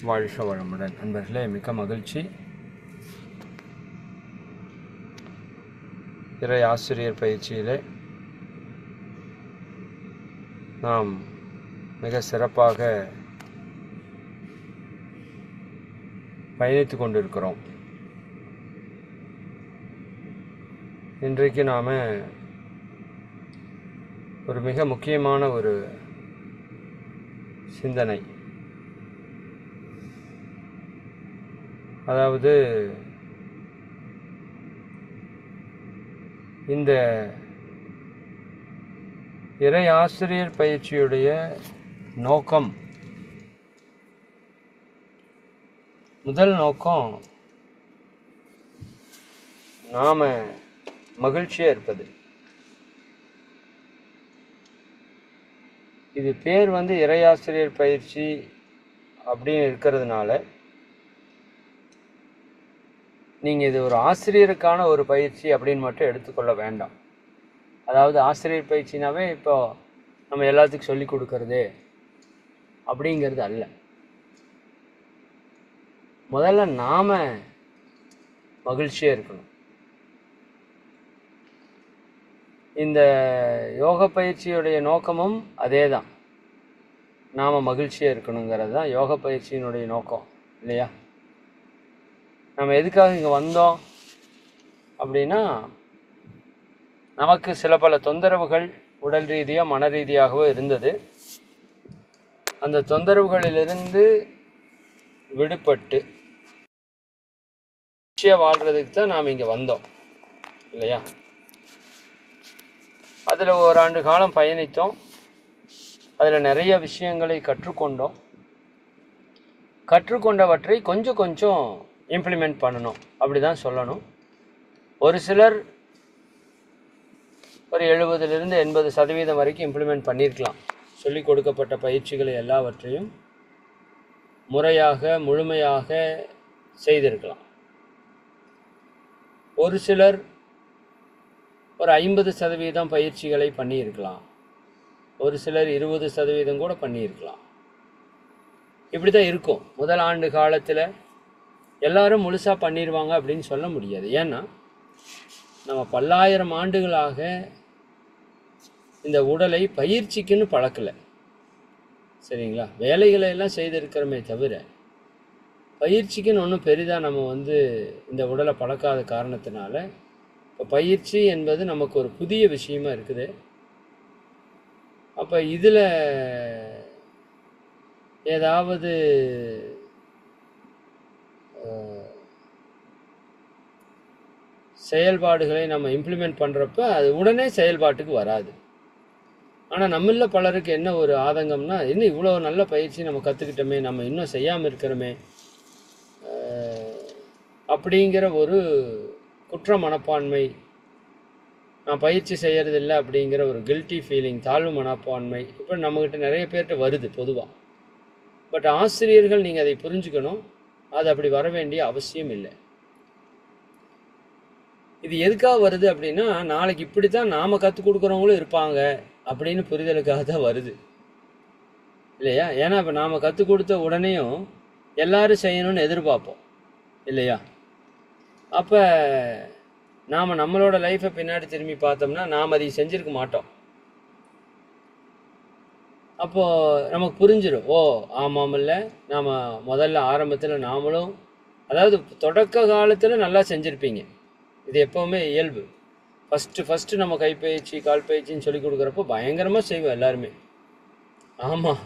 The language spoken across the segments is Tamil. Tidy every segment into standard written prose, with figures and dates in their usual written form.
வாழ்க வளமுடன். நண்பர்களே, மிக்க மகிழ்ச்சி. இறை ஆசிரியர் பயிற்சியிலே நாம் மிக சிறப்பாக பயணித்து கொண்டிருக்கிறோம். இன்றைக்கு நாம் ஒரு மிக முக்கியமான ஒரு சிந்தனை, அதாவது இந்த இறை ஆசிரியர் பயிற்சியுடைய நோக்கம், முதல் நோக்கம் நாம மகிழ்ச்சியா இருப்பது. இது பேர் இறையாசிரியர் பயிற்சி அப்படின்னு இருக்கிறதுனால நீங்கள் இது ஒரு ஆசிரியருக்கான ஒரு பயிற்சி அப்படின்னு மட்டும் எடுத்துக்கொள்ள வேண்டாம். அதாவது ஆசிரியர் பயிற்சினாவே இப்போ நம்ம எல்லாத்துக்கும் சொல்லி கொடுக்கறது அப்படிங்கிறது அல்ல. முதல்ல நாம மகிழ்ச்சியாக இருக்கணும். இந்த யோக பயிற்சியுடைய நோக்கமும் அதே தான், நாம் மகிழ்ச்சியாக இருக்கணுங்கிறது தான் யோக பயிற்சியினுடைய நோக்கம், இல்லையா? நம்ம எதுக்காக இங்கே வந்தோம் அப்படின்னா, நமக்கு சில பல தொந்தரவுகள் உடல் ரீதியாக மன ரீதியாகவோ இருந்தது. அந்த தொந்தரவுகளிலிருந்து விடுபட்டு மகிழ்ச்சியாக வாழ்கிறதுக்கு தான் நாம் இங்கே வந்தோம், இல்லையா? அதில் ஓராண்டு காலம் பயணித்தோம். அதில் நிறைய விஷயங்களை கற்றுக்கொண்டோம். கற்றுக்கொண்டவற்றை கொஞ்சம் கொஞ்சம் இம்ப்ளிமெண்ட் பண்ணணும், அப்படி தான் சொல்லணும். ஒரு சிலர் ஒரு 70-80% வரைக்கும் இம்ப்ளிமெண்ட் பண்ணியிருக்கலாம். சொல்லிக் கொடுக்கப்பட்ட பயிற்சிகளை எல்லாவற்றையும் முறையாக முழுமையாக செய்திருக்கலாம். ஒரு சிலர் ஒரு 50% பயிற்சிகளை பண்ணியிருக்கலாம். ஒரு சிலர் 20% கூட பண்ணியிருக்கலாம். இப்படி தான் இருக்கும். முதல் ஆண்டு காலத்தில் எல்லாரும் முழுசாக பண்ணிடுவாங்க அப்படின்னு சொல்ல முடியாது. ஏன்னா நம்ம பல்லாயிரம் ஆண்டுகளாக இந்த உடலை பயிற்சிக்குன்னு பழக்கலை, சரிங்களா? வேலைகளை எல்லாம் செய்திருக்கிறோமே தவிர பயிற்சிக்குன்னு ஒன்றும் பெரிதாக நம்ம இந்த உடலை பழக்காத காரணத்தினால இப்போ பயிற்சி என்பது நமக்கு ஒரு புதிய விஷயமா இருக்குது. அப்போ இதில் ஏதாவது செயல்பாடுகளை நம்ம இம்ப்ளிமெண்ட் பண்ணுறப்ப அது உடனே செயல்பாட்டுக்கு வராது. ஆனால் நம்மள பலருக்கு என்ன ஒரு ஆதங்கம்னா, இன்னும் இவ்வளோ நல்ல பயிற்சி நம்ம கற்றுக்கிட்டோமே, நம்ம இன்னும் செய்யாமல் இருக்கிறோமே அப்படிங்கிற ஒரு குற்ற மனப்பான்மை, நான் பயிற்சி செய்கிறதில்லை அப்படிங்கிற ஒரு கில்ட்டி ஃபீலிங், தாழ்வு மனப்பான்மை இப்போ நம்மக்கிட்ட நிறைய பேர்கிட்ட வருது பொதுவாக. பட் ஆசிரியர்கள் நீங்கள் அதை புரிஞ்சுக்கணும், அது அப்படி வர வேண்டிய அவசியம் இல்லை. இது எதுக்காக வருது அப்படின்னா, நாளைக்கு இப்படி தான் நாம் கற்றுக் கொடுக்குறவங்களும் இருப்பாங்க அப்படின்னு புரிதலுக்காக தான் வருது, இல்லையா? ஏன்னா இப்போ நாம் கற்றுக் கொடுத்த உடனேயும் எல்லாரும் செய்யணும்னு எதிர்பார்ப்போம், இல்லையா? அப்போ நாம் நம்மளோட லைஃப்பை பின்னாடி திரும்பி பார்த்தோம்னா நாம் அதை செஞ்சுருக்க மாட்டோம். அப்போது நமக்கு புரிஞ்சிடும், ஓ ஆமாமில்ல, நாம் முதல்ல ஆரம்பத்தில் நாமளும், அதாவது தொடக்க காலத்தில் நல்லா செஞ்சுருப்பீங்க. இது எப்போவுமே இயல்பு. ஃபஸ்ட்டு நம்ம கைப்பயிற்சி கால் பயிற்சின்னு சொல்லி கொடுக்குறப்போ பயங்கரமாக செய்வோம் எல்லாருமே. ஆமாம்,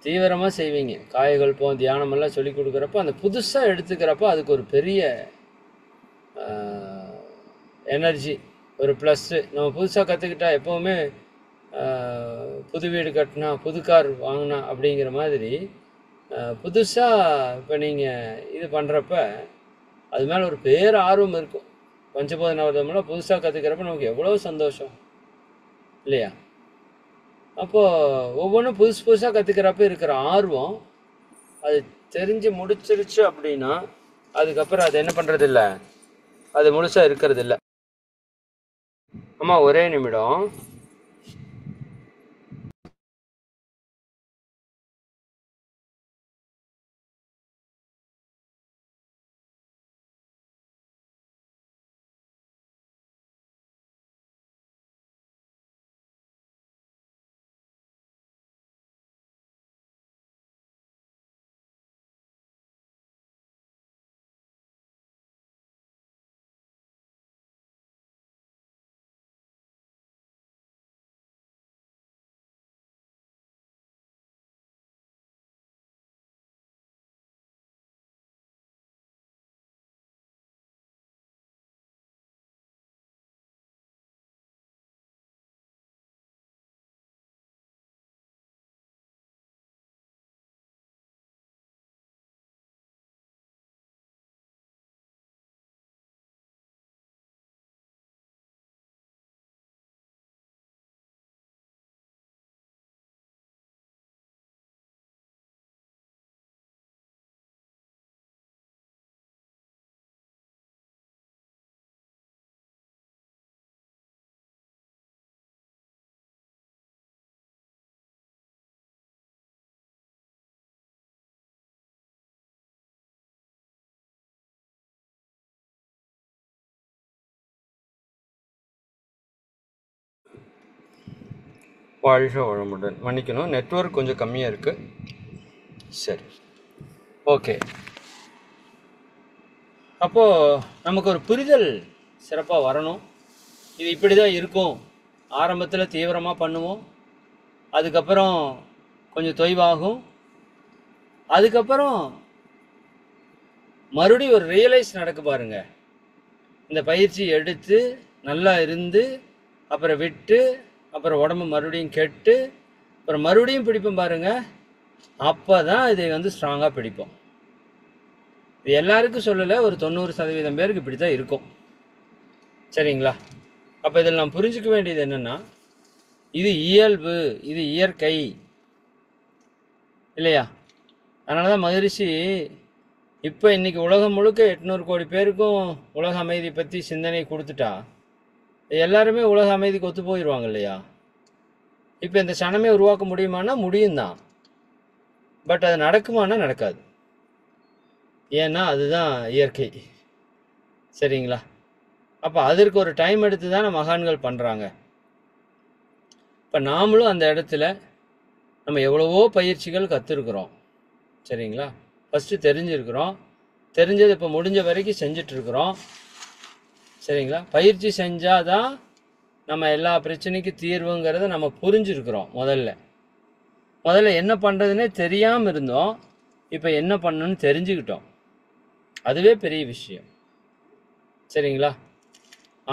தீவிரமாக செய்வீங்க. காயகல்பம் தியானமெல்லாம் சொல்லி கொடுக்குறப்போ அந்த புதுசாக எடுத்துக்கிறப்போ அதுக்கு ஒரு பெரிய எனர்ஜி, ஒரு ப்ளஸ்ஸு. நம்ம புதுசாக கற்றுக்கிட்டா எப்போவுமே புது வீடு கட்டினா புது கார் வாங்கினா அப்படிங்கிற மாதிரி புதுசாக இப்போ நீங்கள் இது பண்ணுறப்ப அது மேலே ஒரு பேர் ஆர்வம் இருக்கும். பஞ்சபோத நவரதமெல்லாம் புதுசாக கற்றுக்கிறப்ப நமக்கு எவ்வளோ சந்தோஷம், இல்லையா? அப்போது ஒவ்வொன்றும் புதுசாக கற்றுக்கிறப்ப இருக்கிற ஆர்வம் அது தெரிஞ்சு முடிச்சிருச்சு அப்படின்னா அதுக்கப்புறம் அது என்ன பண்ணுறதில்ல, அது முழுசாக இருக்கிறதில்ல. ஆமாம், ஒரே நிமிடம். வாழ்க வளமுடன். மன்னிக்கணும், நெட்வொர்க் கொஞ்சம் கம்மியாக இருக்குது. சரி, ஓகே. அப்போது நமக்கு ஒரு புரிதல் சிறப்பாக வரணும். இது இப்படி தான் இருக்கும். ஆரம்பத்தில் தீவிரமாக பண்ணுவோம், அதுக்கப்புறம் கொஞ்சம் தொய்வாகும், அதுக்கப்புறம் மறுபடியும் ஒரு ரியலைஸ் நடக்க பாருங்க. இந்த பயிற்சி எடுத்து நல்லா இருந்து அப்புறம் விட்டு அப்புறம் உடம்பு மறுபடியும் கெட்டு அப்புறம் மறுபடியும் பிடிப்போம் பாருங்க. அப்போ தான் இதை வந்து ஸ்ட்ராங்காக பிடிப்போம். இது எல்லாருக்கும் சொல்லலை, ஒரு 90% பேருக்கு இப்படி தான் இருக்கும். சரிங்களா? அப்போ இதில் நாம் புரிஞ்சுக்க வேண்டியது என்னென்னா, இது இயல்பு, இது இயற்கை இல்லையா? அதனால தான் மகரிஷி இப்போ இன்றைக்கி உலகம் முழுக்க 800 கோடி பேருக்கும் உலக அமைதி பற்றி சிந்தனை கொடுத்துட்டா எல்லாருமே உலக அமைதிக்கு ஒத்து போயிடுவாங்க இல்லையா? இப்போ இந்த சனமே உருவாக்க முடியுமானா முடியும் தான், பட் அது நடக்குமானா நடக்காது. ஏன்னா அதுதான் இயற்கை. சரிங்களா? அப்போ அதற்கு ஒரு டைம் எடுத்து தான் மகான்கள் பண்ணுறாங்க. இப்போ நாமளும் அந்த இடத்துல நம்ம எவ்வளவோ பயிற்சிகள் கற்றுருக்குறோம். சரிங்களா? ஃபஸ்ட்டு தெரிஞ்சிருக்கிறோம், தெரிஞ்சது இப்போ முடிஞ்ச வரைக்கும் செஞ்சிட்ருக்குறோம். சரிங்களா? பயிற்சி செஞ்சால் தான் நம்ம எல்லா பிரச்சனைக்கும் தீர்வுங்கிறத நம்ம புரிஞ்சுருக்குறோம். முதல்ல என்ன பண்ணுறதுனே தெரியாமல் இருந்தோம், இப்போ என்ன பண்ணணும்னு தெரிஞ்சுக்கிட்டோம். அதுவே பெரிய விஷயம். சரிங்களா?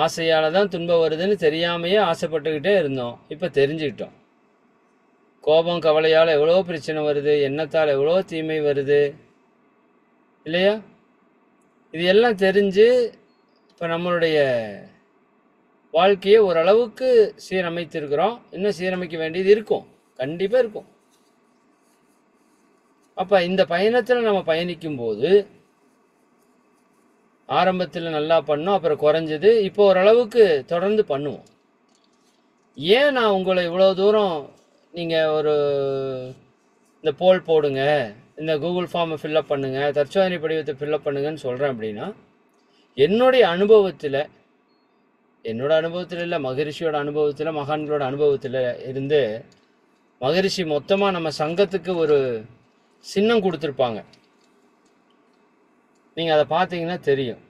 ஆசையால் தான் துன்பம் வருதுன்னு தெரியாமையே ஆசைப்பட்டுக்கிட்டே இருந்தோம், இப்போ தெரிஞ்சுக்கிட்டோம். கோபம் கவலையால் எவ்வளோ பிரச்சனை வருது, எண்ணத்தால் எவ்வளோ தீமை வருது இல்லையா? இது எல்லாம் தெரிஞ்சு இப்போ நம்மளுடைய வாழ்க்கையை ஓரளவுக்கு சீரமைத்திருக்கிறோம். இன்னும் சீரமைக்க வேண்டியது இருக்கும், கண்டிப்பாக இருக்கும். அப்போ இந்த பயணத்தில் நம்ம பயணிக்கும்போது ஆரம்பத்தில் நல்லா பண்ணோம், அப்புறம் குறைஞ்சது, இப்போ ஓரளவுக்கு தொடர்ந்து பண்ணுவோம். ஏன் நான் உங்களை இவ்வளோ தூரம் நீங்கள் ஒரு இந்த போல் போடுங்க, இந்த கூகுள் ஃபார்மை ஃபில்லப் பண்ணுங்கள், தற்சோதனை படிவத்தை ஃபில்லப் பண்ணுங்கன்னு சொல்கிறேன் அப்படின்னா, என்னோட அனுபவத்தில் இல்லை, மகரிஷியோட அனுபவத்தில், மகான்களோட அனுபவத்தில் இருந்து மகரிஷி மொத்தமாக நம்ம சங்கத்துக்கு ஒரு சின்னம் கொடுத்துருப்பாங்க. நீங்கள் அதை பார்த்தீங்கன்னா தெரியும்.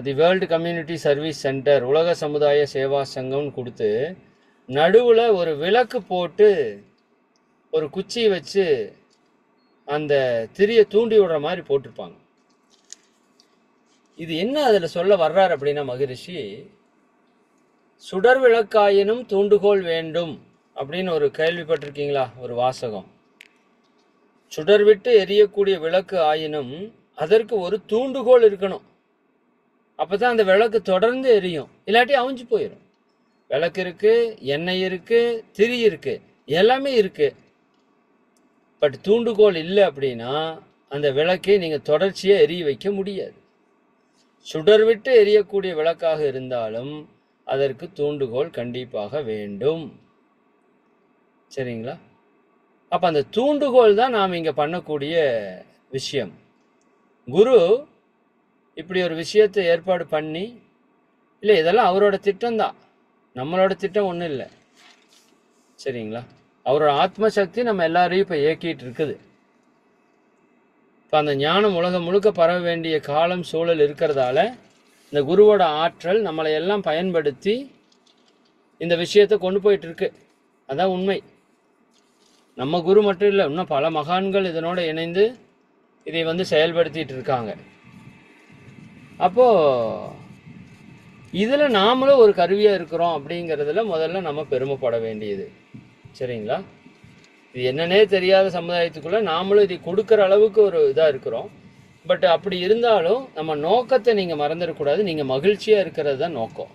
The world community service centre, உலக சமுதாய சேவா சங்கம்னு கொடுத்து நடுவில் ஒரு விளக்கு போட்டு ஒரு குச்சியை வச்சு அந்த திரியை தூண்டி விடுற மாதிரி போட்டிருப்பாங்க. இது என்ன அதில் சொல்ல வர்றார் அப்படின்னா, மகரிஷி சுடர் விளக்காயினும் தூண்டுகோல் வேண்டும் அப்படின்னு ஒரு கேள்விப்பட்டிருக்கீங்களா? ஒரு வாசகம். சுடர் விட்டு எரியக்கூடிய விளக்கு ஆயினும் அதற்கு ஒரு தூண்டுகோல் இருக்கணும். அப்போ தான் அந்த விளக்கு தொடர்ந்து எரியும், இல்லாட்டி அவிஞ்சு போயிடும். விளக்கு இருக்கு, எண்ணெய் இருக்கு, திரி இருக்கு, எல்லாமே இருக்கு. பட் தூண்டுகோல் இல்லை அப்படின்னா அந்த விளக்கை நீங்கள் தொடர்ச்சியாக எரிய வைக்க முடியாது. சுடர் விட்டு எரியக்கூடிய விளக்காக இருந்தாலும் அதற்கு தூண்டுகோல் கண்டிப்பாக வேண்டும். சரிங்களா? அப்போ அந்த தூண்டுகோல் தான் நாம் இங்கே பண்ணக்கூடிய விஷயம். குரு இப்படி ஒரு விஷயத்தை ஏற்பாடு பண்ணி, இல்லை இதெல்லாம் அவரோட திட்டம்தான், நம்மளோட திட்டம் ஒன்றும் இல்லை. சரிங்களா? அவரோட ஆத்ம சக்தி நம்ம எல்லாரையும் இப்போ இயக்கிட்டு இருக்குது. இப்போ அந்த ஞானம் உலகம் முழுக்க பரவ வேண்டிய காலம் சூழல் இருக்கிறதால இந்த குருவோட ஆற்றல் நம்மளை எல்லாம் பயன்படுத்தி இந்த விஷயத்தை கொண்டு போயிட்டு இருக்கு. அதான் உண்மை. நம்ம குரு மட்டும் இல்லை, இன்னும் பல மகான்கள் இதனோட இணைந்து இதை வந்து செயல்படுத்திட்டு இருக்காங்க. அப்போது இதில் நாமளும் ஒரு கருவியாக இருக்கிறோம் அப்படிங்கிறதுல முதல்ல நம்ம பெருமைப்பட வேண்டியது. சரிங்களா? இது என்னன்னே தெரியாத சமுதாயத்துக்குள்ளே நாமளும் இதை கொடுக்குற அளவுக்கு ஒரு இதாக இருக்கிறோம். பட் அப்படி இருந்தாலும் நம்ம நோக்கத்தை நீங்கள் மறந்துடக்கூடாது. நீங்கள் மகிழ்ச்சியாக இருக்கிறது தான் நோக்கம்.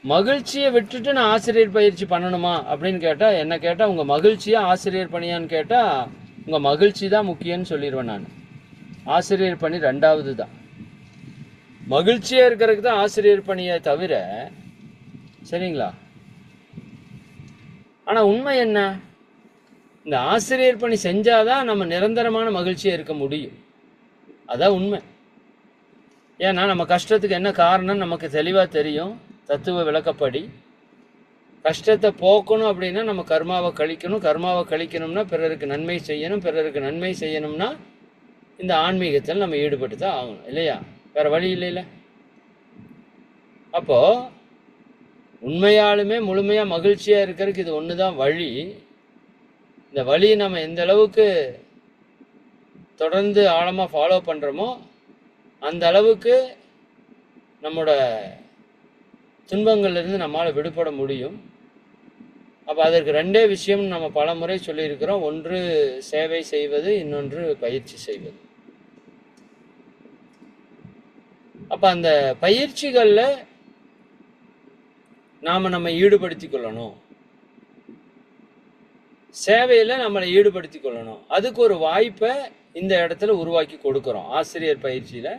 மகிழ்ச்சியை விட்டுட்டு நான் ஆசிரியர் பயிற்சி பண்ணணுமா அப்படின்னு கேட்டால், என்ன கேட்டால் உங்கள் மகிழ்ச்சியாக ஆசிரியர் பணியான்னு கேட்டால் உங்கள் மகிழ்ச்சி தான் முக்கியம்னு சொல்லிடுவேன் நான். ஆசிரியர் பணி ரெண்டாவது தான். மகிழ்ச்சியாக இருக்கிறதுக்கு தான் ஆசிரியர் பணியை தவிர. சரிங்களா? ஆனால் உண்மை என்ன? இந்த ஆசிரியர் பணி செஞ்சாதான் நம்ம நிரந்தரமான மகிழ்ச்சியாக இருக்க முடியும். அதான் உண்மை. ஏன்னா நம்ம கஷ்டத்துக்கு என்ன காரணம் நமக்கு தெளிவாக தெரியும். தத்துவ விளக்கப்படி கஷ்டத்தை போக்கணும் அப்படின்னா நம்ம கர்மாவை கழிக்கணும். கர்மாவை கழிக்கணும்னா பிறருக்கு நன்மை செய்யணும். பிறருக்கு நன்மை செய்யணும்னா இந்த ஆன்மீகத்தில் நம்ம ஈடுபட்டு தான் ஆகணும் இல்லையா? வேறு வழி இல்லைல்ல. அப்போது உண்மையாலுமே முழுமையாக மகிழ்ச்சியாக இருக்கிறதுக்கு இது ஒன்று தான் வழி. இந்த வழியை நம்ம எந்த அளவுக்கு தொடர்ந்து ஆழமாக ஃபாலோ பண்ணுறோமோ அந்த அளவுக்கு நம்மளோட துன்பங்கள்லேருந்து நம்மளால் விடுபட முடியும். அப்போ அதற்கு ரெண்டே விஷயம் நம்ம பல முறை சொல்லியிருக்கிறோம். ஒன்று சேவை செய்வது, இன்னொன்று பயிற்சி செய்வது. அப்போ அந்த பயிற்சிகளில் நாம் நம்ம ஈடுபடுத்தி கொள்ளணும். சேவையில் நம்மளை ஈடுபடுத்தி கொள்ளணும். அதுக்கு ஒரு வாய்ப்பை இந்த இடத்துல உருவாக்கி கொடுக்குறோம். ஆசிரியர் பயிற்சியில்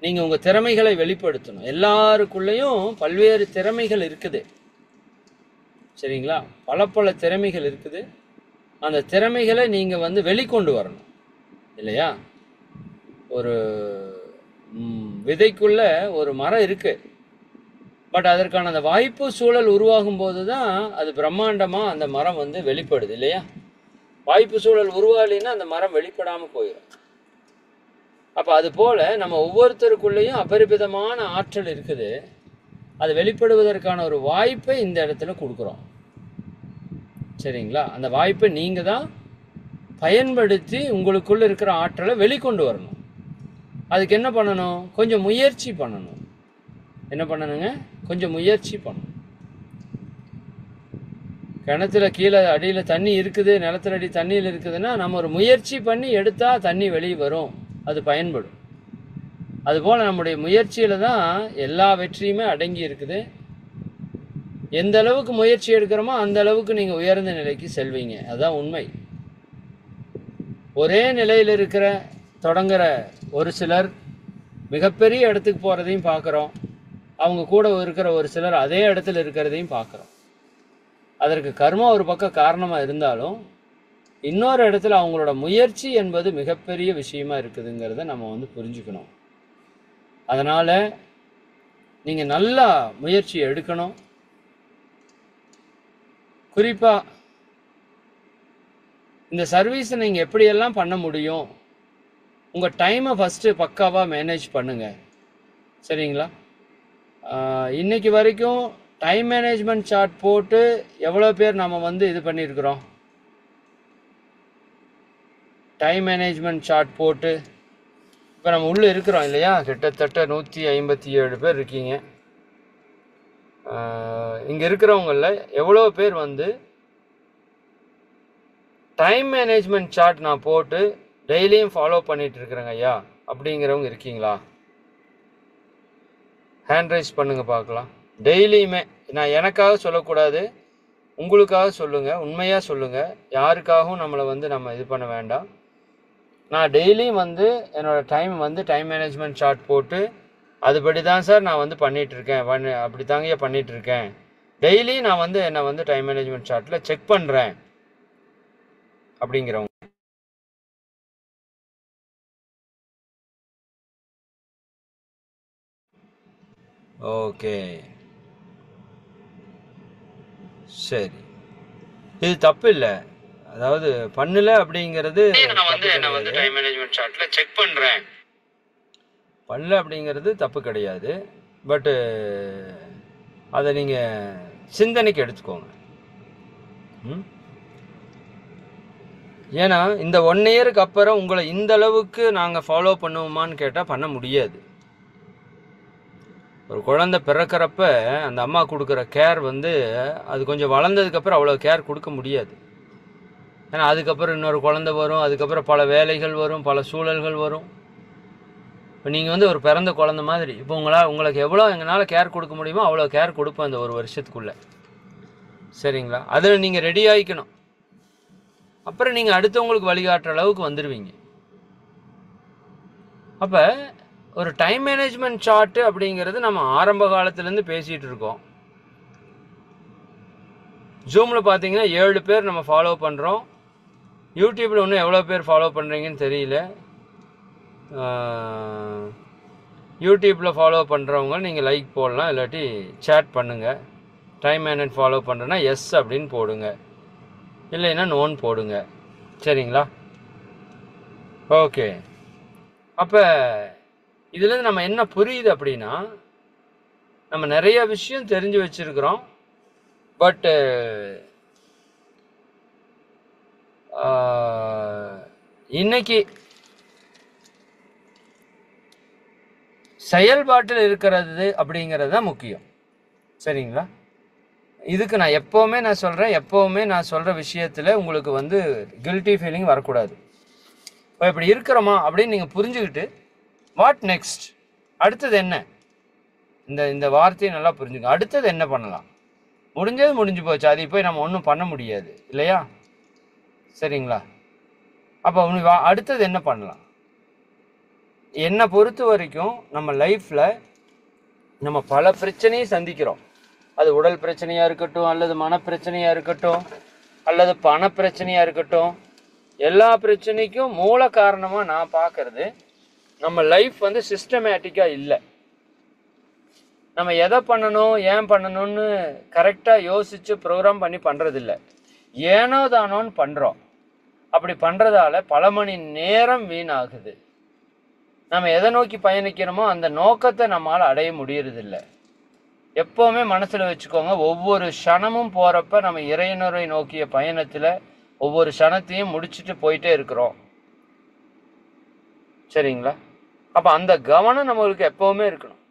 நீங்கள் உங்கள் திறமைகளை வெளிப்படுத்தணும். எல்லாருக்குள்ளேயும் பல்வேறு திறமைகள் இருக்குது சரிங்களா? பல திறமைகள் இருக்குது. அந்த திறமைகளை நீங்கள் வெளிக்கொண்டு வரணும் இல்லையா? ஒரு விதைக்குள்ள ஒரு மரம் இருக்குது. பட் அதற்கான அந்த வாய்ப்பு சூழல் உருவாகும் போது தான் அது பிரம்மாண்டமாக அந்த மரம் வெளிப்படுது இல்லையா? வாய்ப்பு சூழல் உருவாகலைன்னா அந்த மரம் வெளிப்படாமல் போயிடும். அப்போ அது போல் நம்ம ஒவ்வொருத்தருக்குள்ளேயும் அபரிமிதமான ஆற்றல் இருக்குது. அது வெளிப்படுவதற்கான ஒரு வாய்ப்பை இந்த இடத்துல கொடுக்குறோம் சரிங்களா? அந்த வாய்ப்பை நீங்கள் தான் பயன்படுத்தி உங்களுக்குள்ளே இருக்கிற ஆற்றலை வெளிக்கொண்டு வரணும். அதுக்கு என்ன பண்ணணும்? கொஞ்சம் முயற்சி பண்ணணும். என்ன பண்ணணுங்க? கொஞ்சம் முயற்சி பண்ணணும். கிணத்துல கீழே அடியில் தண்ணி இருக்குது, நிலத்துல அடி தண்ணியில் இருக்குதுன்னா நம்ம ஒரு முயற்சி பண்ணி எடுத்தால் தண்ணி வெளியே வரும், அது பயன்படும். அதுபோல் நம்முடைய முயற்சியில் தான் எல்லா வெற்றியுமே அடங்கி இருக்குது. எந்த அளவுக்கு முயற்சி எடுக்கிறோமோ அந்த அளவுக்கு நீங்கள் உயர்ந்த நிலைக்கு செல்வீங்க. அதுதான் உண்மை. ஒரே நிலையில் இருக்கிற தொடங்குற ஒரு சிலர் மிகப்பெரிய இடத்துக்கு போகிறதையும் பார்க்குறோம். அவங்க கூட இருக்கிற ஒரு சிலர் அதே இடத்துல இருக்கிறதையும் பார்க்குறோம். அதற்கு கர்மா ஒரு பக்கம் காரணமாக இருந்தாலும் இன்னொரு இடத்துல அவங்களோட முயற்சி என்பது மிகப்பெரிய விஷயமா இருக்குதுங்கிறத நம்ம புரிஞ்சுக்கணும். அதனால் நீங்கள் நல்லா முயற்சி எடுக்கணும். குறிப்பாக இந்த சர்வீஸை நீங்கள் எப்படியெல்லாம் பண்ண முடியும், உங்கள் டைமை ஃபஸ்ட்டு பக்காவாக மேனேஜ் பண்ணுங்கள் சரிங்களா? இன்றைக்கி வரைக்கும் டைம் மேனேஜ்மெண்ட் சார்ட் போட்டு எவ்வளோ பேர் நம்ம இது பண்ணியிருக்கிறோம்? டைம் மேனேஜ்மெண்ட் சார்ட் போட்டு இப்போ நம்ம உள்ளே இருக்கிறோம் இல்லையா? கிட்டத்தட்ட 157 பேர் இருக்கீங்க. இங்கே இருக்கிறவங்களில் எவ்வளோ பேர் டைம் மேனேஜ்மெண்ட் சார்ட் நான் போட்டு டெய்லியும் ஃபாலோ பண்ணிகிட்டு இருக்கிறேங்க ஐயா அப்படிங்கிறவங்க இருக்கீங்களா? ஹேண்ட் ரைஸ் பண்ணுங்கள் பார்க்கலாம். டெய்லியுமே நான் எனக்காக சொல்லக்கூடாது, உங்களுக்காக சொல்லுங்கள், உண்மையாக சொல்லுங்கள். யாருக்காகவும் நம்மளை நம்ம இது பண்ண வேண்டாம். நான் டெய்லியும் என்னோடய டைம் மேனேஜ்மெண்ட் சார்ட் போட்டு அதுபடி தான் சார் நான் பண்ணிகிட்ருக்கேன், அப்படி தாங்க பண்ணிகிட்ருக்கேன். டெய்லி நான் என்னை டைம் மேனேஜ்மெண்ட் சார்ட்டில் செக் பண்ணுறேன் அப்படிங்கிறவங்க. ஓகே சரி, இது தப்பு இல்லை. அதாவது பண்ணல அப்படிங்கிறது நான் டைம் மேனேஜ்மெண்ட் சார்ட்டில் செக் பண்ணுறேன் பண்ணல அப்படிங்கிறது தப்பு கிடையாது. பட்டு அதை நீங்கள் சிந்தனைக்கு எடுத்துக்கோங்க. ஏன்னா இந்த 1 இயருக்கு அப்புறம் உங்களை இந்த அளவுக்கு நாங்கள் ஃபாலோ பண்ணுவோமான்னு கேட்டால் பண்ண முடியாது. ஒரு குழந்தை பிறக்கிறப்ப அந்த அம்மா கொடுக்குற கேர் அது கொஞ்சம் வளர்ந்ததுக்கப்புறம் அவ்வளோ கேர் கொடுக்க முடியாது. ஏன்னா அதுக்கப்புறம் இன்னொரு குழந்தை வரும், அதுக்கப்புறம் பல வேலைகள் வரும், பல சூழல்கள் வரும். இப்போ நீங்கள் ஒரு பிறந்த குழந்தை மாதிரி. இப்போ உங்களுக்கு எவ்வளோ எங்களால் கேர் கொடுக்க முடியுமோ அவ்வளோ கேர் கொடுப்பேன் அந்த 1 வருஷத்துக்குள்ளே சரிங்களா? அதில் நீங்கள் ரெடி ஆகிக்கணும். அப்புறம் நீங்கள் அடுத்தவங்களுக்கு வழிகாட்டுற அளவுக்கு வந்துடுவீங்க. அப்போ ஒரு டைம் மேனேஜ்மெண்ட் சார்ட்டு அப்படிங்கிறது நம்ம ஆரம்ப காலத்துலேருந்து பேசிகிட்டு இருக்கோம். ஜூமில் பார்த்தீங்கன்னா 7 பேர் நம்ம ஃபாலோ பண்ணுறோம். யூடியூப்பில் இன்னும் எவ்வளோ பேர் ஃபாலோ பண்ணுறீங்கன்னு தெரியல. யூடியூப்பில் ஃபாலோ பண்ணுறவங்க நீங்கள் லைக் போடலாம், இல்லாட்டி சேட் பண்ணுங்கள். டைம் மேனேஜ் ஃபாலோ பண்ணுறேன்னா எஸ் அப்படின்னு போடுங்க, இல்லைன்னா நோன் போடுங்க. சரிங்களா? ஓகே. அப்போ இதுலேருந்து நம்ம என்ன புரியுது அப்படின்னா, நம்ம நிறைய விஷயம் தெரிஞ்சு வச்சுருக்கிறோம். பட்டு இன்னைக்கு செயல்பாட்டில் இருக்கிறது அப்படிங்கிறது தான் முக்கியம். சரிங்களா? இதுக்கு நான் எப்போவுமே நான் சொல்கிற விஷயத்தில் உங்களுக்கு வந்து கில்ட்டி ஃபீலிங் வரக்கூடாது. இப்போ இப்படி இருக்கிறோமா அப்படின்னு நீங்கள் புரிஞ்சுக்கிட்டு வாட் நெக்ஸ்ட், அடுத்தது என்ன, இந்த வார்த்தையை நல்லா புரிஞ்சுங்க. அடுத்தது என்ன பண்ணலாம்? முடிஞ்சு போச்சு, அதை போய் நம்ம ஒன்றும் பண்ண முடியாது இல்லையா? சரிங்களா? அப்போ அடுத்தது என்ன பண்ணலாம்? என்னை பொறுத்த வரைக்கும் நம்ம லைஃப்பில் நம்ம பல பிரச்சனையை சந்திக்கிறோம். அது உடல் பிரச்சனையாக இருக்கட்டும், அல்லது மனப்பிரச்சனையாக இருக்கட்டும், அல்லது பண பிரச்சனையாக இருக்கட்டும். எல்லா பிரச்சனைக்கும் மூல காரணமாக நான் பார்க்கறது, நம்ம லைஃப் வந்து சிஸ்டமேட்டிக்காக இல்லை. நம்ம எதை பண்ணணும், ஏன் பண்ணணும்னு கரெக்டாக யோசித்து ப்ரோக்ராம் பண்ணி பண்ணுறதில்ல. ஏனோ தானோன்னு பண்ணுறோம். அப்படி பண்ணுறதால பல மணி நேரம் வீணாகுது. நம்ம எதை நோக்கி பயணிக்கிறோமோ அந்த நோக்கத்தை நம்மளால் அடைய முடியறதில்லை. எப்போவுமே மனசில் வச்சுக்கோங்க, ஒவ்வொரு க்ஷணமும் போகிறப்ப நம்ம இறைவனை நோக்கிய பயணத்தில் ஒவ்வொரு க்ஷணத்தையும் முடிச்சுட்டு போயிட்டே இருக்கிறோம். சரிங்களா? அப்போ அந்த கவனம் நம்மளுக்கு எப்போவுமே இருக்கணும்.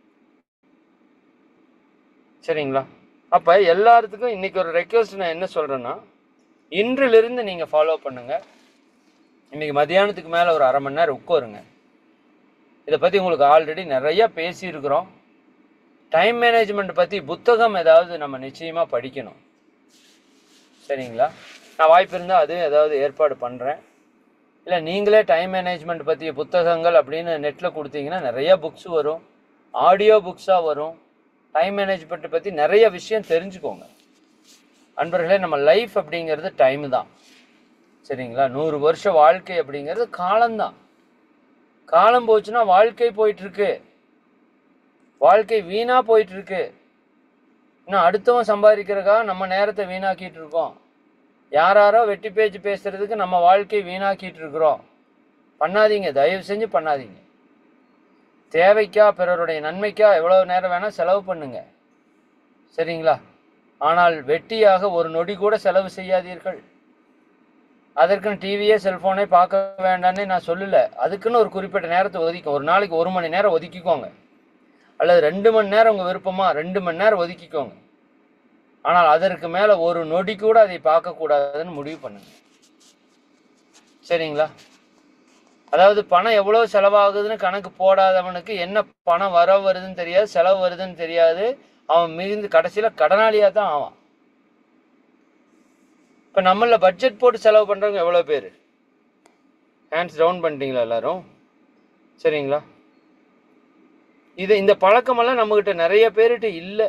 சரிங்களா? அப்போ எல்லாத்துக்கும் இன்னைக்கு ஒரு ரெக்வஸ்ட் நான் என்ன சொல்கிறேன்னா, இன்றிலிருந்து நீங்கள் ஃபாலோ பண்ணுங்கள். இன்னைக்கு மத்தியானத்துக்கு மேலே ஒரு அரை மணி நேரம் உட்காருங்க. இதை பற்றி உங்களுக்கு ஆல்ரெடி நிறையா பேசியிருக்கிறோம். டைம் மேனேஜ்மெண்ட் பற்றி புத்தகம் ஏதாவது நம்ம நிச்சயமாக படிக்கணும். சரிங்களா? நான் வாய்ப்பு இருந்தால் அது ஏதாவது ஏற்பாடு பண்ணுறேன். இல்லை நீங்களே டைம் மேனேஜ்மெண்ட் பற்றிய புத்தகங்கள் அப்படின்னு நெட்டில் கொடுத்தீங்கன்னா நிறைய புக்ஸ் வரும், ஆடியோ புக்ஸாக வரும். டைம் மேனேஜ்மெண்ட் பற்றி நிறைய விஷயம் தெரிஞ்சுக்கோங்க. அன்பர்களே, நம்ம லைஃப் அப்படிங்கிறது டைம் தான். சரிங்களா? 100 வருஷம் வாழ்க்கை அப்படிங்கிறது காலம்தான். காலம் போச்சுன்னா வாழ்க்கை போயிட்டுருக்கு, வாழ்க்கை வீணாக போயிட்டுருக்கு. இன்னும் அடுத்தவன் சம்பாதிக்கிறதுக்காக நம்ம நேரத்தை வீணாக்கிட்டு இருக்கோம். யாரோ வெட்டி பேச்சு பேசுறதுக்கு நம்ம வாழ்க்கை வீணாக்கிட்டு இருக்கிறோம். பண்ணாதீங்க, தயவு செஞ்சு பண்ணாதீங்க. தேவைக்கா, பிறருடைய நன்மைக்கா எவ்வளோ நேரம் வேணால் செலவு பண்ணுங்க. சரிங்களா? ஆனால் வெட்டியாக ஒரு நொடி கூட செலவு செய்யாதீர்கள். அதற்குன்னு டிவியே செல்ஃபோனே பார்க்க வேண்டான்னு நான் சொல்லலை. அதுக்குன்னு ஒரு குறிப்பிட்ட நேரத்தை ஒதுக்கும். ஒரு நாளைக்கு 1 மணி நேரம் ஒதுக்கிக்கோங்க, அல்லது 2 மணி நேரம் உங்கள் விருப்பமா 2 மணி நேரம் ஒதுக்கிக்கோங்க. ஆனால் அதற்கு மேலே ஒரு நொடி கூட அதை பார்க்கக்கூடாதுன்னு முடிவு பண்ணுங்க. சரிங்களா? அதாவது பணம் எவ்வளோ செலவாகுதுன்னு கணக்கு போடாதவனுக்கு என்ன பணம் வருதுன்னு தெரியாது, செலவு வருதுன்னு தெரியாது. அவன் மிகுந்து கடைசியில் கடனாளியாக தான் ஆவான். இப்போ நம்மள பட்ஜெட் போட்டு செலவு பண்ணுறவங்க எவ்வளோ பேர்? ஹேண்ட்ஸ் டவுன் பண்ணிட்டீங்களா எல்லாரும்? சரிங்களா? இந்த பழக்கமெல்லாம் நம்மகிட்ட நிறைய பேர்கிட்ட இல்லை.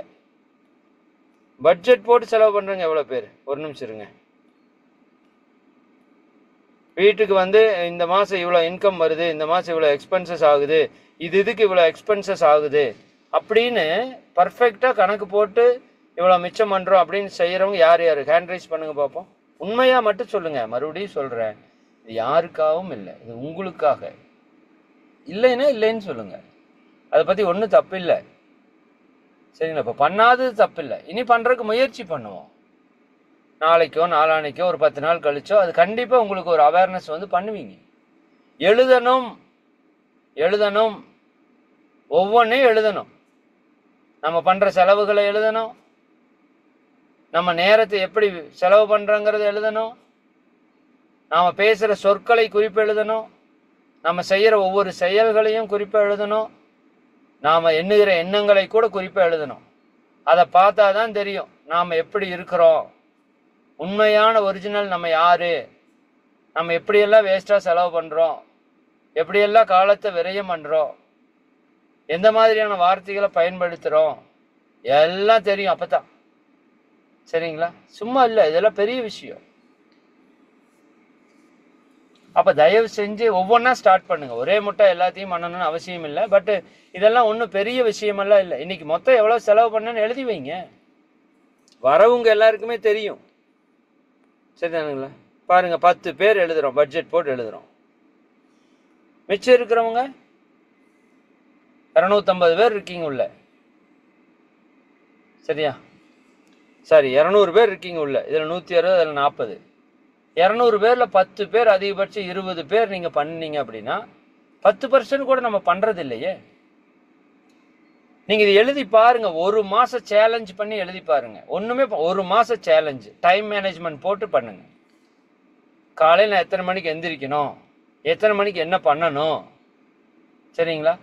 பட்ஜெட் போட்டு செலவு பண்ணுறவங்க எவ்வளோ பேர்? ஒரு நிமிஷம் இருங்க. வீட்டுக்கு வந்து இந்த மாதம் இவ்வளோ இன்கம் வருது, இந்த மாதம் இவ்வளோ எக்ஸ்பென்சஸ் ஆகுது, இதுக்கு இவ்வளோ எக்ஸ்பென்சஸ் ஆகுது அப்படின்னு பர்ஃபெக்டாக கணக்கு போட்டு இவ்வளோ மிச்சம் பண்ணுறோம் அப்படின்னு செய்கிறவங்க யார் யார்? ஹேண்ட் ரைஸ் பண்ணுங்க பார்ப்போம். உண்மையாக மட்டும் சொல்லுங்கள். மறுபடியும் சொல்கிறேன், இது யாருக்காகவும் இல்லை, இது உங்களுக்காக. இல்லைன்னா இல்லைன்னு சொல்லுங்கள். அதை பற்றி ஒன்றும் தப்பு இல்லை. சரிங்களா? இப்போ பண்ணாதது தப்பு இல்லை. இனி பண்ணுறதுக்கு முயற்சி பண்ணுவோம். நாளைக்கோ நாளானைக்கோ ஒரு 10 நாள் கழிச்சோ அது கண்டிப்பாக உங்களுக்கு ஒரு அவேர்னஸ் வந்து பண்ணுவீங்க. எழுதணும், ஒவ்வொன்றையும் எழுதணும். நம்ம பண்ணுற செலவுகளை எழுதணும், நம்ம நேரத்தை எப்படி செலவு பண்ணுறோங்கிறத எழுதணும், நாம் பேசுகிற சொற்களை குறிப்பு எழுதணும், நம்ம செய்கிற ஒவ்வொரு செயல்களையும் குறிப்பு எழுதணும், நாம் எண்ணுகிற எண்ணங்களை கூட குறிப்பாக எழுதணும். அதை பார்த்தா தான் தெரியும் நாம் எப்படி இருக்கிறோம், உண்மையான ஒரிஜினல் நம்ம யார், நம்ம எப்படியெல்லாம் வேஸ்ட்டாக செலவு பண்ணுறோம், எப்படியெல்லாம் காலத்தை விரயம் பண்ணுறோம், எந்த மாதிரியான வார்த்தைகளை பயன்படுத்துகிறோம், எல்லாம் தெரியும் அப்போ தான். சரிங்களா? சும்மா இல்லை, இதெல்லாம் பெரிய விஷயம். அப்போ தயவு செஞ்சு ஒவ்வொன்றா ஸ்டார்ட் பண்ணுங்கள். ஒரே முட்டை எல்லாத்தையும் பண்ணணும்னு அவசியம் இல்லை. பட்டு இதெல்லாம் ஒன்றும் பெரிய விஷயமெல்லாம் இல்லை. இன்றைக்கி மொத்தம் எவ்வளோ செலவு பண்ணணுன்னு எழுதி வைங்க. வரவங்க எல்லாருக்குமே தெரியும். சரிதானுங்களா? பாருங்க, 10 பேர் எழுதுறோம், பட்ஜெட் போட்டு எழுதுறோம். மிச்சம் இருக்கிறவங்க 250 பேர் இருக்கீங்க உள்ள. சரியா? சரி, 200 பேர் இருக்கீங்க உள்ள. இதில் 160, அதில் 40. 200 பேரில் 10 பேர், அதிகபட்சம் 20 பேர் நீங்கள் பண்ணீங்க அப்படின்னா 10% கூட நம்ம பண்ணுறது இல்லையே. நீங்கள் இது எழுதி பாருங்க, ஒரு மாதம் சேலஞ்ச் பண்ணி எழுதி பாருங்க. ஒன்றுமே, ஒரு மாதம் சேலஞ்சு, டைம் மேனேஜ்மெண்ட் போட்டு பண்ணுங்க. காலையில் எத்தனை மணிக்கு எந்திரிக்கணும், எத்தனை மணிக்கு என்ன பண்ணணும், சரிங்களா?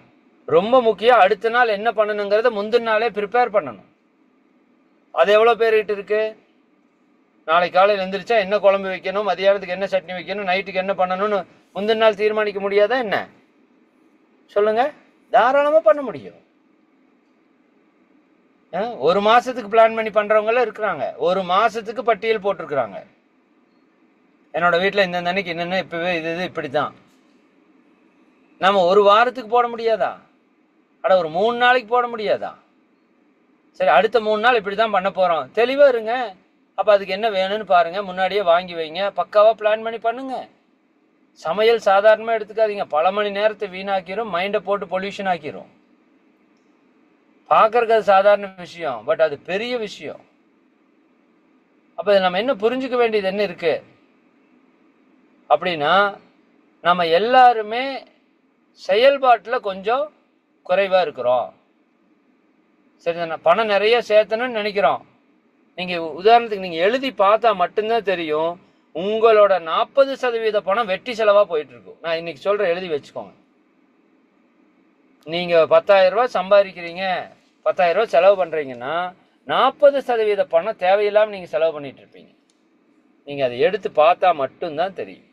ரொம்ப முக்கியம், அடுத்த நாள் என்ன பண்ணணுங்கிறத முந்தின நாளே ப்ரிப்பேர் பண்ணணும். அது எவ்வளோ பேர்கிட்ட இருக்கு? நாளைக்கு காலையில் எந்திரிச்சா என்ன குழம்பு வைக்கணும், மதியானத்துக்கு என்ன சட்னி வைக்கணும், நைட்டுக்கு என்ன பண்ணணும்னு முந்தின நாள் தீர்மானிக்க முடியாதா என்ன? சொல்லுங்க. தாராளமாக பண்ண முடியும். ஒரு மாசத்துக்கு பிளான் பண்ணி பண்றவங்க இருக்கிறாங்க. ஒரு மாசத்துக்கு பட்டியல் போட்டிருக்கிறாங்க. என்னோட வீட்டில் இந்த அன்னைக்கு என்னென்ன இப்பவே இது இப்படித்தான். நம்ம ஒரு வாரத்துக்கு போட முடியாதா? அட ஒரு 3 நாளைக்கு போட முடியாதா? சரி, அடுத்த 3 நாள் இப்படிதான் பண்ண போறோம், தெளிவா இருங்க. அப்ப அதுக்கு என்ன வேணும்னு பாருங்க, முன்னாடியே வாங்கி வைங்க, பக்காவா பிளான் பண்ணி பண்ணுங்க. சமையல் சாதாரணமா எடுத்துக்காதீங்க. பல மணி நேரத்தை வீணாக்கிரும், மைண்டை போட்டு பொல்யூஷன் ஆக்கிரும். பார்க்கறதுக்கு அது சாதாரண விஷயம், பட் அது பெரிய விஷயம். அப்ப நம்ம என்ன புரிஞ்சுக்க வேண்டியது என்ன இருக்கு அப்படின்னா, நம்ம எல்லாருமே செயல்பாட்டில் கொஞ்சம் குறைவா இருக்கிறோம். சரிதானே? பணம் நிறைய சேர்த்தணும்னு நினைக்கிறோம். நீங்க உதாரணத்துக்கு நீங்க எழுதி பார்த்தா மட்டும்தான் தெரியும், உங்களோட 40% பணம் வெட்டி செலவா போயிட்டு இருக்கும். நான் இன்னைக்கு சொல்றேன், எழுதி வச்சுக்கோங்க. நீங்க 10,000 ரூபாய் சம்பாதிக்கிறீங்க, 10,000 ரூபாய் செலவு பண்றீங்கன்னா 40% பணம் தேவையில்லாம நீங்க செலவு பண்ணிட்டு இருப்பீங்க. நீங்க அதை எடுத்து பார்த்தா மட்டும்தான் தெரியும்.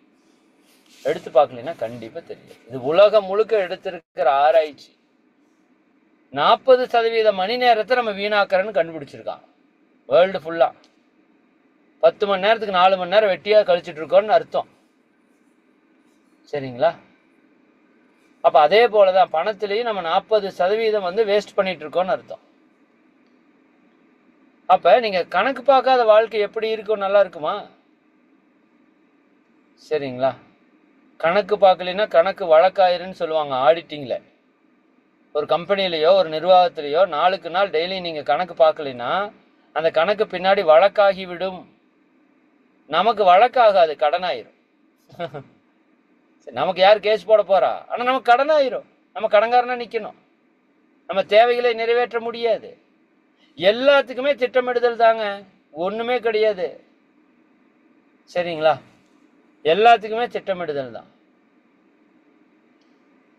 எடுத்து பார்க்கலன்னா கண்டிப்பா தெரியும். இது உலகம் முழுக்க எடுத்திருக்கிற ஆராய்ச்சி. 40% மணி நேரத்தை நம்ம வீணாக்கிறன்னு கண்டுபிடிச்சிருக்கான் வேர்ல்டு ஃபுல்லா. 10 மணி நேரத்துக்கு 4 மணி நேரம் வெட்டியா கழிச்சிட்டு இருக்கோம்னு அர்த்தம். சரிங்களா? அப்ப அதே போலதான் பணத்திலையும் நம்ம 40% வந்து வேஸ்ட் பண்ணிட்டு இருக்கோம்னு அர்த்தம். அப்ப நீங்க கணக்கு பார்க்காத வாழ்க்கை எப்படி இருக்கும்? நல்லா இருக்குமா? சரிங்களா? கணக்கு பார்க்கலைன்னா கணக்கு வழக்காயிருன்னு சொல்லுவாங்க ஆடிட்டிங்ல. ஒரு கம்பெனிலேயோ ஒரு நிர்வாகத்திலேயோ நாளுக்கு நாள் டெய்லி நீங்க கணக்கு பார்க்கலைன்னா அந்த கணக்கு பின்னாடி வழக்காகி விடும். நமக்கு வழக்காகாது, கடனாயிரும். நமக்கு யார் கேஸ் போட போறா? ஆனா நமக்கு கடனாயிரும். நம்ம கடன்காரனா நிக்கணும். நம்ம தேவைகளை நிறைவேற்ற முடியாது. எல்லாத்துக்குமே திட்டமிடுதல் தாங்க, ஒண்ணுமே கிடையாது. சரிங்களா? எல்லாத்துக்குமே திட்டமிடுதல் தான்.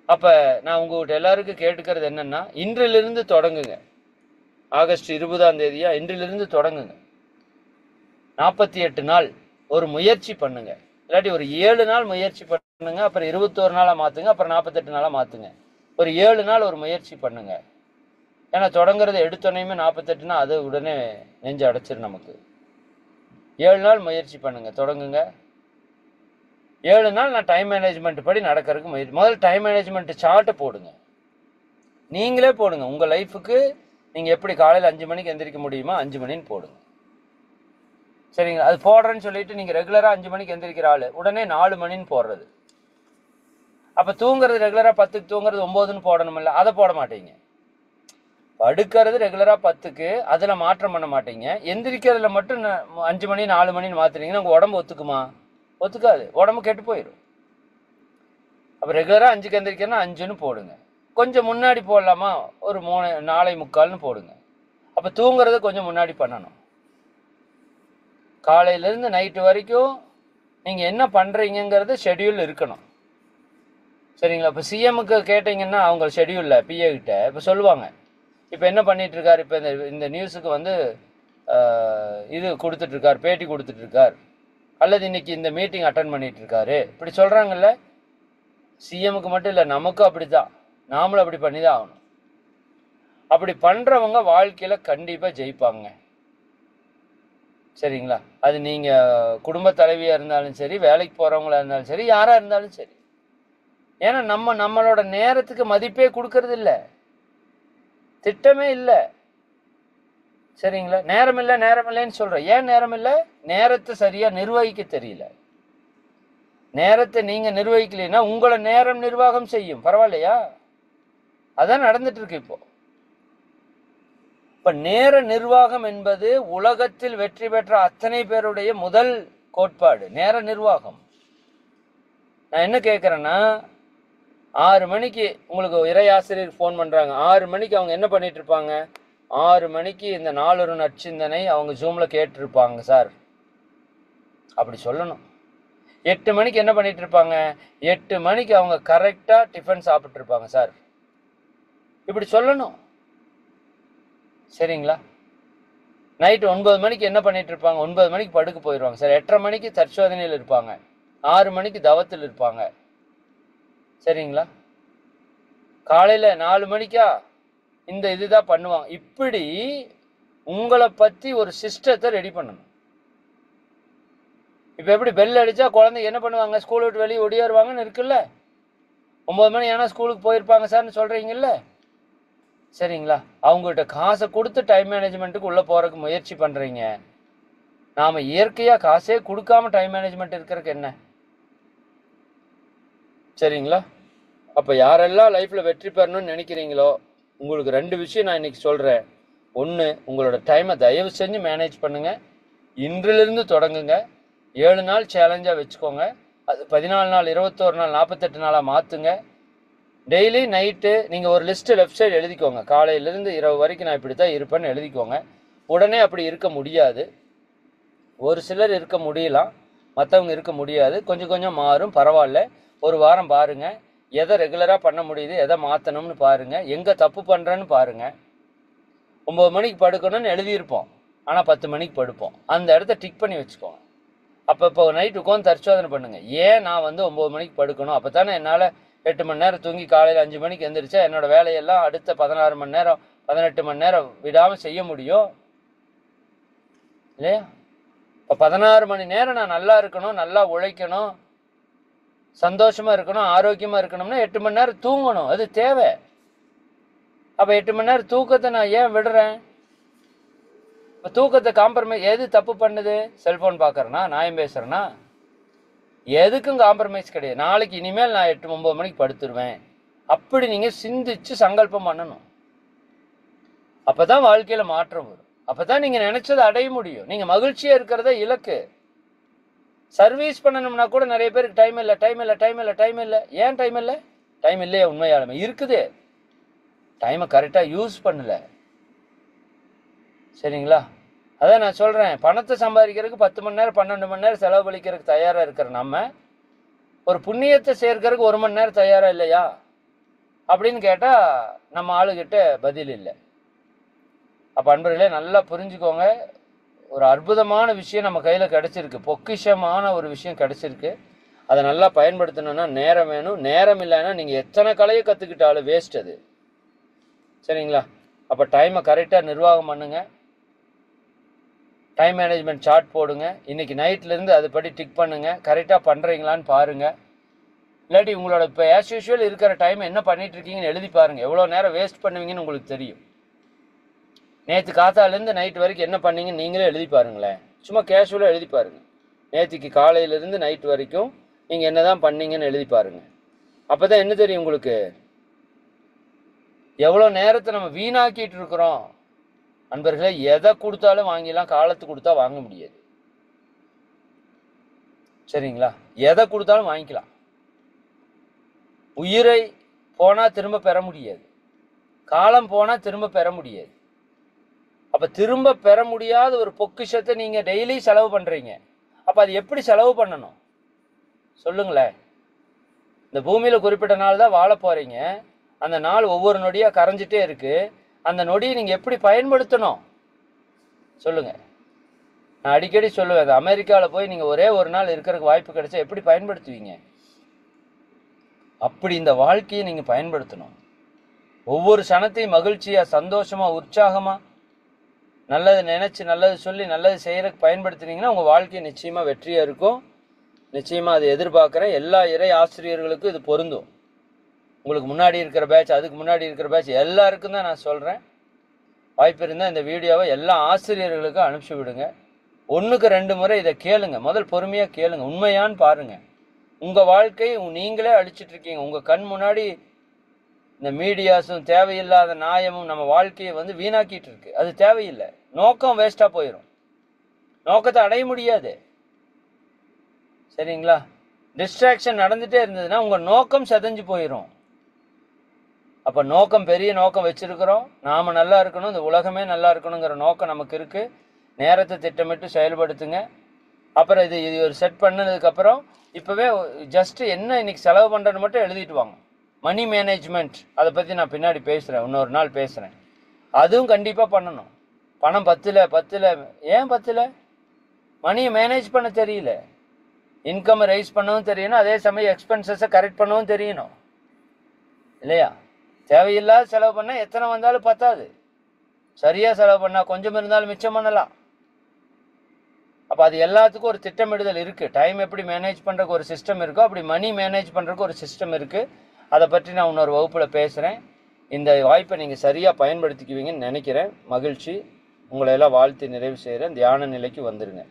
அப்ப நான் உங்ககிட்ட எல்லாருக்கும் கேட்டுக்கிறது என்னன்னா, இன்றிலிருந்து தொடங்குங்க. ஆகஸ்ட் 20ஆம் தேதியா இன்றிலிருந்து தொடங்குங்க. 48 நாள் ஒரு முயற்சி பண்ணுங்க. இல்லாட்டி ஒரு 7 நாள் முயற்சி பண்ணுங்க, அப்புறம் 21 நாளா மாத்துங்க, அப்புறம் 48 நாளா மாத்துங்க. ஒரு 7 நாள் ஒரு முயற்சி பண்ணுங்க. ஏன்னா தொடங்குறது எடுத்தோனையுமே 48னா அது உடனே நெஞ்சு அடைச்சிரு நமக்கு. 7 நாள் முயற்சி பண்ணுங்க, தொடங்குங்க. 7 நாள் நான் டைம் மேனேஜ்மெண்ட் படி நடக்கிறதுக்கு முயற்சி. முதல்ல டைம் மேனேஜ்மெண்ட் சார்ட்டை போடுங்க. நீங்களே போடுங்க. உங்க லைஃபுக்கு நீங்க எப்படி காலையில் 5 மணிக்கு எந்திரிக்க முடியுமா 5 மணின்னு போடுங்க. சரிங்களா? அது போடுறேன்னு சொல்லிட்டு நீங்க ரெகுலரா 5 மணிக்கு எந்திரிக்கிற ஆளு உடனே 4 மணின்னு போடுறது. அப்ப தூங்குறது ரெகுலரா 10க்கு தூங்குறது 9ன்னு போடணும்ல, அதை போட மாட்டீங்க. படுக்கிறது ரெகுலரா 10க்கு, அதுல மாற்றம் பண்ண மாட்டீங்க. எந்திரிக்கிறதுல மட்டும் 5 மணி 4 மணின்னு மாத்துறீங்கன்னா உங்க உடம்பு ஒத்துக்குமா? ஒத்துக்காது. உடம்பு கெட்டு போயிடும். அப்ப ரெகுலரா 5க்கு எந்திரிக்கிறனா 5ன்னு போடுங்க. கொஞ்சம் முன்னாடி போடலாமா? ஒரு 3 4:45ன்னு போடுங்க. அப்ப தூங்குறத கொஞ்சம் முன்னாடி பண்ணணும். காலையில இருந்து நைட்டு வரைக்கும் நீங்க என்ன பண்றீங்கிறது ஷெட்யூல் இருக்கணும். சரிங்களா? இப்ப சிஎம்க்கு கேட்டீங்கன்னா அவங்க ஷெட்யூல்ல பிஏ கிட்ட இப்ப சொல்லுவாங்க, இப்ப என்ன பண்ணிட்டு இருக்காரு, இப்ப இந்த நியூஸுக்கு வந்து இது கொடுத்துட்டு இருக்காரு, பேட்டி கொடுத்துட்டு இருக்கார், அல்லது இன்னைக்கு இந்த மீட்டிங் அட்டன் பண்ணிட்டு இருக்காரு, இப்படி சொல்றாங்கல்ல. சிஎம்க்கு மட்டும் இல்ல, நமக்கும் அப்படித்தான். நாமளும் அப்படி பண்ணிதான் ஆகணும். அப்படி பண்றவங்க வாழ்க்கையில கண்டிப்பா ஜெயிப்பாங்க. சரிங்களா? அது நீங்க குடும்ப தலைவியா இருந்தாலும் சரி, வேலைக்கு போறவங்களா இருந்தாலும் சரி, யாரா இருந்தாலும் சரி. ஏன்னா நம்மளோட நேரத்துக்கு மதிப்பே கொடுக்கறது இல்லை, திட்டமே இல்லை. சரிங்களா? நேரம் இல்லை நேரம் இல்லைன்னு சொல்கிறேன். ஏன் நேரம் இல்லை? நேரத்தை சரியாக நிர்வகிக்க தெரியல. நேரத்தை நீங்கள் நிர்வகிக்கலைன்னா உங்களை நேரம் நிர்வாகம் செய்யும். பரவாயில்லையா? அதான் நடந்துட்டு இருக்கு இப்போ. இப்போ நேர நிர்வாகம் என்பது உலகத்தில் வெற்றி பெற்ற அத்தனை பேருடைய முதல் கோட்பாடு, நேர நிர்வாகம். நான் என்ன கேட்குறேன்னா, 6 மணிக்கு உங்களுக்கு இறையாசிரியர் ஃபோன் பண்ணுறாங்க. 6 மணிக்கு அவங்க என்ன பண்ணிட்டு இருப்பாங்க? 6 மணிக்கு இந்த நாளொரு நற்சிந்தனை அவங்க ஜூமில் கேட்டிருப்பாங்க சார், அப்படி சொல்லணும். 8 மணிக்கு என்ன பண்ணிட்டு இருப்பாங்க? 8 மணிக்கு அவங்க கரெக்டாக டிஃபன் சாப்பிட்டு இருப்பாங்க சார், இப்படி சொல்லணும். சரிங்களா? நைட்டு 9 மணிக்கு என்ன பண்ணிட்டு இருப்பாங்க? 9 மணிக்கு படுக்க போயிடுவாங்க சார். 8:30 மணிக்கு தற்சோதனையில் இருப்பாங்க. 6 மணிக்கு தவத்தில் இருப்பாங்க. சரிங்களா? காலையில் 4 மணிக்கா இந்த இதுதான் பண்ணுவாங்க. இப்படி உங்களை பற்றி ஒரு சிஸ்டத்தை ரெடி பண்ணணும். இப்போ எப்படி பெல் அடித்தா குழந்தைங்க என்ன பண்ணுவாங்க? ஸ்கூல் விட்டு வெளியே ஒடியாருவாங்கன்னு இருக்குல்ல. 9 மணி ஏன்னா ஸ்கூலுக்கு போயிருப்பாங்க சார்னு சொல்கிறீங்கல்ல. சரிங்களா? அவங்ககிட்ட காசை கொடுத்து டைம் மேனேஜ்மெண்ட்டுக்கு உள்ளே போகிறதுக்கு முயற்சி பண்ணுறீங்க. நாம் இயற்கையாக காசே கொடுக்காம டைம் மேனேஜ்மெண்ட் இருக்கிறதுக்கு என்ன? சரிங்களா? அப்போ யாரெல்லாம் லைஃப்பில் வெற்றி பெறணும்னு நினைக்கிறீங்களோ, உங்களுக்கு 2 விஷயம் நான் இன்றைக்கி சொல்கிறேன். ஒன்று, உங்களோட டைமை தயவு செஞ்சு மேனேஜ் பண்ணுங்கள். இன்றிலிருந்து தொடங்குங்க. 7 நாள் சேலஞ்சாக வச்சுக்கோங்க. அது 14 நாள், 21 நாள், 48 நாளாக மாற்றுங்க. டெய்லி நைட்டு நீங்கள் ஒரு லிஸ்ட்டு லெஃப்ட் சைடு எழுதிக்கோங்க. காலையிலேருந்து இரவு வரைக்கும் நான் இப்படி தான் இருப்பேன்னு எழுதிக்கோங்க. உடனே அப்படி இருக்க முடியாது. ஒரு சிலர் இருக்க முடியலாம், மற்றவங்க இருக்க முடியாது. கொஞ்சம் கொஞ்சம் மாறும், பரவாயில்ல. ஒரு வாரம் பாருங்கள், எதை ரெகுலராக பண்ண முடியுது, எதை மாற்றணும்னு பாருங்கள், எங்கே தப்பு பண்ணுறேன்னு பாருங்கள். 9 மணிக்கு படுக்கணும்னு எழுதியிருப்போம், ஆனால் 10 மணிக்கு படுப்போம். அந்த இடத்த டிக் பண்ணி வச்சுக்கோங்க. இப்போ நைட்டு உட்காந்து தற்சோதனை பண்ணுங்கள். ஏன் நான் 9 மணிக்கு படுக்கணும்? அப்போ தானே என்னால் 8 மணி நேரம் தூங்கி காலையில் 5 மணிக்கு எழுந்திரிச்சா என்னோடய வேலையெல்லாம் அடுத்த 16 மணி நேரம் 18 மணி நேரம் விடாமல் செய்ய முடியும் இல்லையா? இப்போ 16 மணி நேரம் நான் நல்லா இருக்கணும், நல்லா உழைக்கணும், சந்தோஷமாக இருக்கணும், ஆரோக்கியமாக இருக்கணும்னா 8 மணி நேரம் தூங்கணும். அது தேவை. அப்போ 8 மணி நேரம் தூக்கத்தை நான் ஏன் விடுறேன்? இப்போ தூக்கத்தை காம்ப்ரமைஸ் எது தப்பு பண்ணுது? செல்ஃபோன் பார்க்குறேன்னா, நியாயம் பேசுகிறேன்னா, எதுக்கும் காம்ப்ரமைஸ் கிடையாது. நாளைக்கு இனிமேல் நான் 8-9 மணிக்கு படுத்துருவேன், அப்படி நீங்கள் சிந்திச்சு சங்கல்பம் பண்ணணும். அப்போ தான் வாழ்க்கையில் மாற்றம் வரும். அப்போ தான் நீங்கள் நினச்சதை அடைய முடியும். நீங்கள் மகிழ்ச்சியாக இருக்கிறத இலக்கு. சர்வீஸ் பண்ணணும்னா கூட நிறைய பேருக்கு டைம் இல்லை, டைம் இல்லை, டைம் இல்லை, டைம் இல்லை. ஏன் டைம் இல்லை? டைம் இல்லையா? உண்மையாலுமே இருக்குது. டைமை கரெக்டாக யூஸ் பண்ணல. சரிங்களா? அதான் நான் சொல்கிறேன், பணத்தை சம்பாதிக்கிறதுக்கு 10 மணி நேரம் 12 மணி நேரம் செலவழிக்கிறதுக்கு தயாராக இருக்கிற நம்ம ஒரு புண்ணியத்தை சேர்க்கறதுக்கு 1 மணி நேரம் தயாராக இல்லையா அப்படின்னு கேட்டால் நம்ம ஆளுகிட்ட பதில் இல்லை. அப்போ அன்பர்களே நல்லா புரிஞ்சுக்கோங்க, ஒரு அற்புதமான விஷயம் நம்ம கையில் கிடச்சிருக்கு, பொக்கிஷமான ஒரு விஷயம் கிடச்சிருக்கு. அதை நல்லா பயன்படுத்தணும்னா நேரம் வேணும். நேரம் இல்லைன்னா நீங்கள் எத்தனை கலையை கற்றுக்கிட்டாலும் வேஸ்ட் அது. சரிங்களா? அப்போ டைமை கரெக்டாக நிர்வாகம் பண்ணுங்கள். டைம் மேனேஜ்மெண்ட் சார்ட் போடுங்க. இன்றைக்கி நைட்லேருந்து அதுபடி டிக் பண்ணுங்கள். கரெக்டாக பண்ணுறீங்களான்னு பாருங்கள். இல்லாட்டி உங்களோட இப்போ ஆஸ் யூஷுவல் இருக்கிற டைம் என்ன பண்ணிகிட்ருக்கீங்கன்னு எழுதி பாருங்கள். எவ்வளோ நேரம் வேஸ்ட் பண்ணுவீங்கன்னு உங்களுக்கு தெரியும். நேற்று காத்தாலேருந்து நைட் வரைக்கும் என்ன பண்ணீங்கன்னு நீங்களே எழுதி பாருங்களேன். சும்மா கேஷுவலாக எழுதி பாருங்கள். நேற்றுக்கு காலையிலேருந்து நைட் வரைக்கும் நீங்கள் என்ன தான் பண்ணீங்கன்னு எழுதி பாருங்கள். அப்போ தான் என்ன தெரியும் உங்களுக்கு, எவ்வளோ நேரத்தை நம்ம வீணாக்கிட்டு இருக்கிறோம். அன்பர்களே, எதை கொடுத்தாலும் வாங்கிடலாம், காலத்துக்கு கொடுத்தா வாங்க முடியாது. சரிங்களா? எதை கொடுத்தாலும் வாங்கிக்கலாம். உயிரை போனால் திரும்ப பெற முடியாது, காலம் போனால் திரும்ப பெற முடியாது. அப்போ திரும்ப பெற முடியாத ஒரு பொக்கிஷத்தை நீங்கள் டெய்லி செலவு பண்ணுறீங்க. அப்போ அது எப்படி செலவு பண்ணணும் சொல்லுங்களேன். இந்த பூமியில் குறிப்பிட்ட நாள் தான் வாழ போகிறீங்க. அந்த நாள் ஒவ்வொரு நொடியாக கரைஞ்சிட்டே இருக்குது. அந்த நொடியை நீங்கள் எப்படி பயன்படுத்தணும் சொல்லுங்கள். நான் அடிக்கடி சொல்லுவேன், அது அமெரிக்காவில் போய் நீங்கள் ஒரே ஒரு நாள் இருக்கிறதுக்கு வாய்ப்பு கிடைச்சா எப்படி பயன்படுத்துவீங்க? அப்படி இந்த வாழ்க்கையை நீங்கள் பயன்படுத்தணும். ஒவ்வொரு சனத்தையும் மகிழ்ச்சியாக, சந்தோஷமாக, உற்சாகமாக, நல்லது நினச்சி, நல்லது சொல்லி, நல்லது செய்கிறதுக்கு பயன்படுத்துனீங்கன்னா உங்கள் வாழ்க்கை நிச்சயமாக வெற்றியாக இருக்கும். நிச்சயமாக அதை எதிர்பார்க்குறேன். எல்லா இறை ஆசிரியர்களுக்கும் இது பொருந்தும். உங்களுக்கு முன்னாடி இருக்கிற பேட்ச், அதுக்கு முன்னாடி இருக்கிற பேட்ச், எல்லாருக்கும் தான் நான் சொல்கிறேன். வாய்ப்பு இருந்தால் இந்த வீடியோவை எல்லா ஆசிரியர்களுக்கும் அனுப்பிச்சி விடுங்க. 1க்கு 2 முறை இதை கேளுங்க. முதல் பொறுமையாக கேளுங்க, உண்மையான்னு பாருங்கள். உங்கள் வாழ்க்கையை நீங்களே அழிச்சிட்டு இருக்கீங்க. உங்கள் கண் முன்னாடி இந்த மீடியாஸும் தேவையில்லாத நியாயமும் நம்ம வாழ்க்கையை வீணாக்கிட்டு இருக்கு. அது தேவையில்லை. நோக்கம் வேஸ்ட்டாக போயிடும். நோக்கத்தை அடைய முடியாது. சரிங்களா? டிஸ்ட்ராக்ஷன் நடந்துகிட்டே இருந்ததுன்னா உங்கள் நோக்கம் செதஞ்சு போயிடும். அப்போ நோக்கம், பெரிய நோக்கம் வச்சுருக்கிறோம். நாம் நல்லா இருக்கணும், இந்த உலகமே நல்லா இருக்கணுங்கிற நோக்கம் நமக்கு இருக்குது. நேரத்தை திட்டமிட்டு செயல்படுத்துங்க. அப்புறம் இது ஒரு செட் பண்ணதுக்கப்புறம் இப்போவே ஜஸ்ட்டு என்ன இன்னைக்கு செலவு பண்ணுறேன்னு மட்டும் எழுதிட்டு வாங்க. மணி மேனேஜ்மெண்ட், அதை பற்றி நான் பின்னாடி பேசுகிறேன், இன்னொரு நாள் பேசுகிறேன். அதுவும் கண்டிப்பாக பண்ணணும். பணம் பத்தில் ஏன் பத்தில்? மணியை மேனேஜ் பண்ண தெரியல. இன்கம் ரைஸ் பண்ணவும் தெரியணும், அதே சமயம் எக்ஸ்பென்சஸை கரெக்ட் பண்ணவும் தெரியணும் இல்லையா? தேவையில்லாத செலவு பண்ணால் எத்தனை வந்தாலும் பத்தாது. சரியாக செலவு பண்ணால் கொஞ்சம் இருந்தாலும் மிச்சம் பண்ணலாம். அப்போ அது எல்லாத்துக்கும் ஒரு திட்டமிடுதல் இருக்குது. டைம் எப்படி மேனேஜ் பண்ணுறதுக்கு ஒரு சிஸ்டம் இருக்கோ, அப்படி மணி மேனேஜ் பண்ணுறதுக்கு ஒரு சிஸ்டம் இருக்குது. அதை பற்றி நான் இன்னொரு வகுப்பில் பேசுகிறேன். இந்த வாய்ப்பை நீங்கள் சரியாக பயன்படுத்திக்குவீங்கன்னு நினைக்கிறேன். மகிழ்ச்சி. உங்களை எல்லாம் வாழ்த்து நிறைவு செய்கிறேன். தியான நிலைக்கு வந்துடுங்க.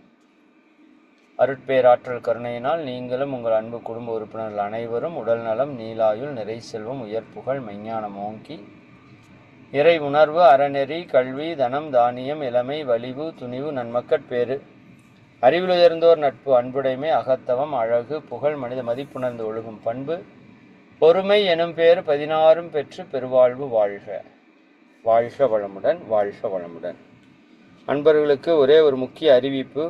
அருட்பேராற்றல் கருணையினால் நீங்களும் உங்கள் அன்பு குடும்ப உறுப்பினர்கள் அனைவரும் உடல் நலம், நீலாயுள், நிறை செல்வம், உயர்ப்புகழ், மெஞ்ஞானம் ஓங்கி, இறை உணர்வு, அறநெறி, கல்வி, தனம், தானியம், இளமை, வலிவு, துணிவு, நன்மக்கட்பேறு, அறிவில் உயர்ந்தோர் நட்பு, அன்புடைமை, அகத்தவம், அழகு, புகழ், மனித மதிப்புணர்ந்து ஒழுகும் பண்பு, பொறுமை எனும் பேறு 16 பெற்று பெருவாழ்வு வாழ்க. வாழ்க வளமுடன், வாழ்க வளமுடன். அன்பர்களுக்கு ஒரே ஒரு முக்கிய அறிவிப்பு.